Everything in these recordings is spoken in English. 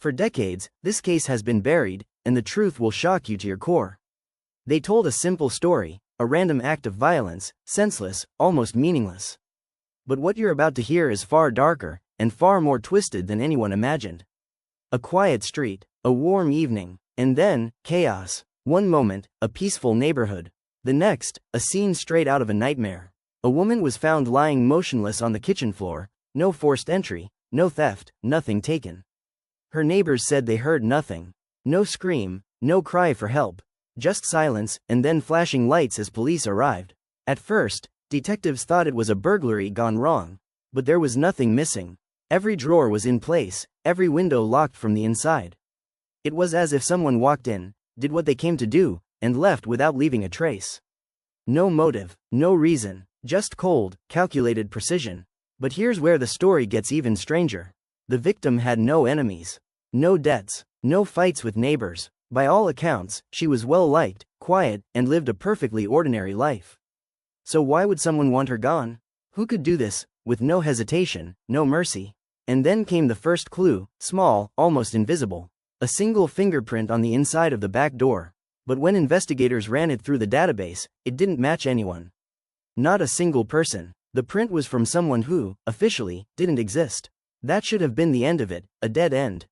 For decades, this case has been buried, and the truth will shock you to your core. They told a simple story, a random act of violence, senseless, almost meaningless. But what you're about to hear is far darker, and far more twisted than anyone imagined. A quiet street, a warm evening, and then, chaos. One moment, a peaceful neighborhood. The next, a scene straight out of a nightmare. A woman was found lying motionless on the kitchen floor, no forced entry, no theft, nothing taken. Her neighbors said they heard nothing. No scream, no cry for help. Just silence, and then flashing lights as police arrived. At first, detectives thought it was a burglary gone wrong. But there was nothing missing. Every drawer was in place, every window locked from the inside. It was as if someone walked in, did what they came to do, and left without leaving a trace. No motive, no reason, just cold, calculated precision. But here's where the story gets even stranger. The victim had no enemies, no debts, no fights with neighbors. By all accounts, she was well liked, quiet, and lived a perfectly ordinary life. So why would someone want her gone? Who could do this, with no hesitation, no mercy? And then came the first clue, small, almost invisible. A single fingerprint on the inside of the back door. But when investigators ran it through the database, it didn't match anyone. Not a single person. The print was from someone who, officially, didn't exist. That should have been the end of it, a dead end.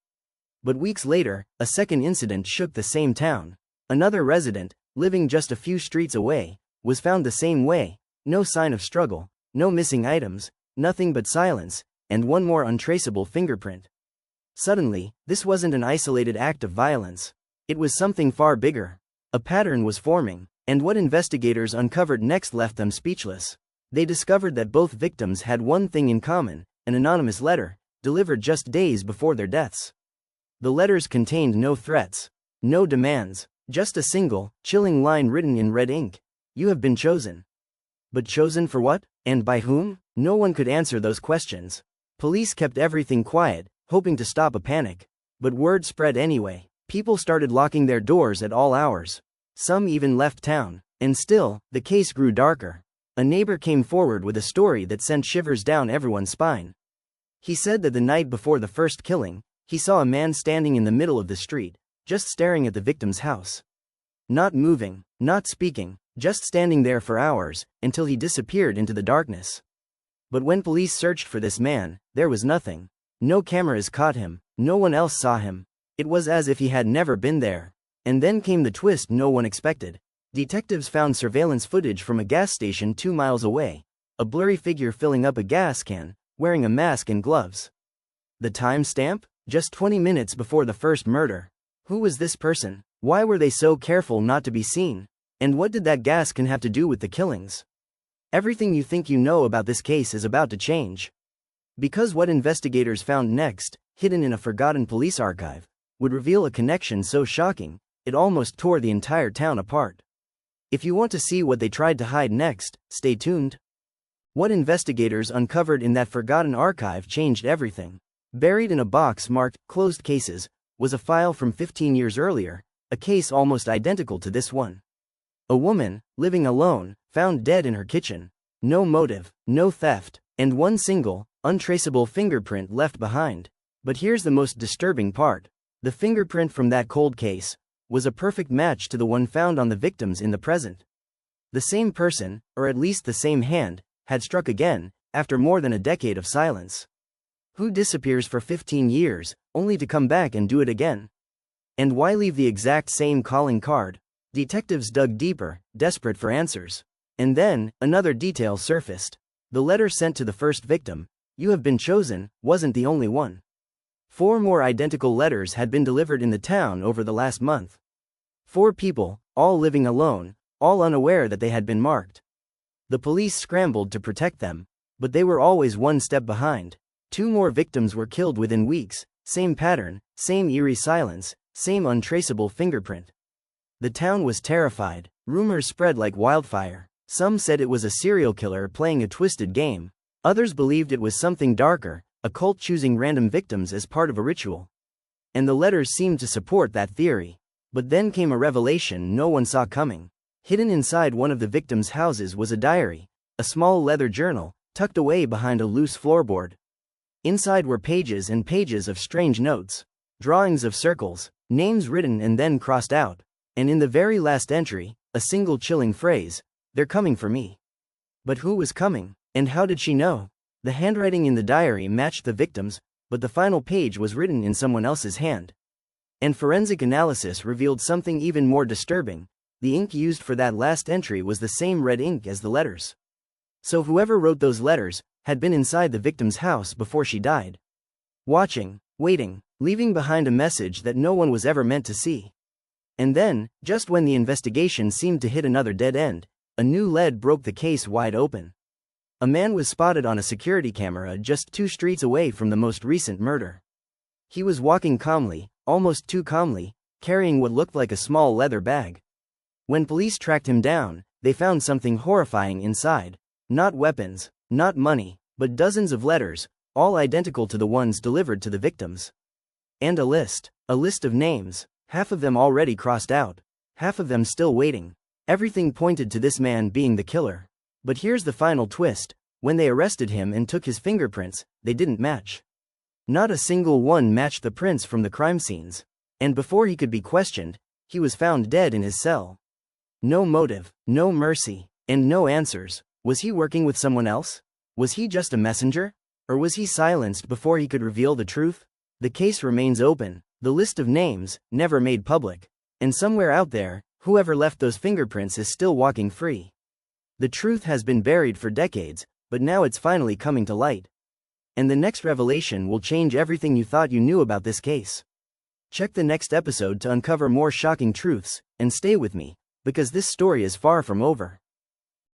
But weeks later, a second incident shook the same town. Another resident, living just a few streets away, was found the same way. No sign of struggle, no missing items, nothing but silence, and one more untraceable fingerprint. Suddenly, this wasn't an isolated act of violence. It was something far bigger. A pattern was forming, and what investigators uncovered next left them speechless. They discovered that both victims had one thing in common, an anonymous letter, delivered just days before their deaths. The letters contained no threats, no demands, just a single, chilling line written in red ink. You have been chosen. But chosen for what? And by whom? No one could answer those questions. Police kept everything quiet, hoping to stop a panic. But word spread anyway. People started locking their doors at all hours. Some even left town. And still, the case grew darker. A neighbor came forward with a story that sent shivers down everyone's spine. He said that the night before the first killing, he saw a man standing in the middle of the street, just staring at the victim's house. Not moving, not speaking, just standing there for hours, until he disappeared into the darkness. But when police searched for this man, there was nothing. No cameras caught him, no one else saw him. It was as if he had never been there. And then came the twist no one expected. Detectives found surveillance footage from a gas station 2 miles away. A blurry figure filling up a gas can, wearing a mask and gloves. The timestamp? Just 20 minutes before the first murder. Who was this person? Why were they so careful not to be seen? And what did that gas can have to do with the killings? Everything you think you know about this case is about to change. Because what investigators found next, hidden in a forgotten police archive, would reveal a connection so shocking, it almost tore the entire town apart. If you want to see what they tried to hide next, stay tuned. What investigators uncovered in that forgotten archive changed everything. Buried in a box marked "Closed Cases" was a file from 15 years earlier, a case almost identical to this one. A woman, living alone, found dead in her kitchen. No motive, no theft, and one single, untraceable fingerprint left behind. But here's the most disturbing part. The fingerprint from that cold case was a perfect match to the one found on the victims in the present. The same person, or at least the same hand, had struck again, after more than a decade of silence. Who disappears for 15 years, only to come back and do it again? And why leave the exact same calling card? Detectives dug deeper, desperate for answers. And then, another detail surfaced. The letter sent to the first victim, "You have been chosen," wasn't the only one. 4 more identical letters had been delivered in the town over the last month. 4 people, all living alone, all unaware that they had been marked. The police scrambled to protect them, but they were always one step behind. 2 more victims were killed within weeks, same pattern, same eerie silence, same untraceable fingerprint. The town was terrified. Rumors spread like wildfire. Some said it was a serial killer playing a twisted game. Others believed it was something darker, a cult choosing random victims as part of a ritual. And the letters seemed to support that theory. But then came a revelation no one saw coming. Hidden inside one of the victims' houses was a diary, a small leather journal, tucked away behind a loose floorboard. Inside were pages and pages of strange notes. drawings of circles, names written and then crossed out, and in the very last entry, a single chilling phrase, "They're coming for me." But who was coming? And how did she know? The handwriting in the diary matched the victim's, but the final page was written in someone else's hand. And forensic analysis revealed something even more disturbing. The ink used for that last entry was the same red ink as the letters. So whoever wrote those letters had been inside the victim's house before she died. Watching, waiting, leaving behind a message that no one was ever meant to see. And then, just when the investigation seemed to hit another dead end, a new lead broke the case wide open. A man was spotted on a security camera just 2 streets away from the most recent murder. He was walking calmly, almost too calmly, carrying what looked like a small leather bag. When police tracked him down, they found something horrifying inside. Not weapons, not money, but dozens of letters, all identical to the ones delivered to the victims. And a list of names, half of them already crossed out, half of them still waiting. Everything pointed to this man being the killer. But here's the final twist: when they arrested him and took his fingerprints, they didn't match. Not a single one matched the prints from the crime scenes. And before he could be questioned, he was found dead in his cell. No motive, no mercy, and no answers. Was he working with someone else? Was he just a messenger? Or was he silenced before he could reveal the truth? The case remains open, the list of names, never made public. And somewhere out there, whoever left those fingerprints is still walking free. The truth has been buried for decades, but now it's finally coming to light. And the next revelation will change everything you thought you knew about this case. Check the next episode to uncover more shocking truths, and stay with me, because this story is far from over.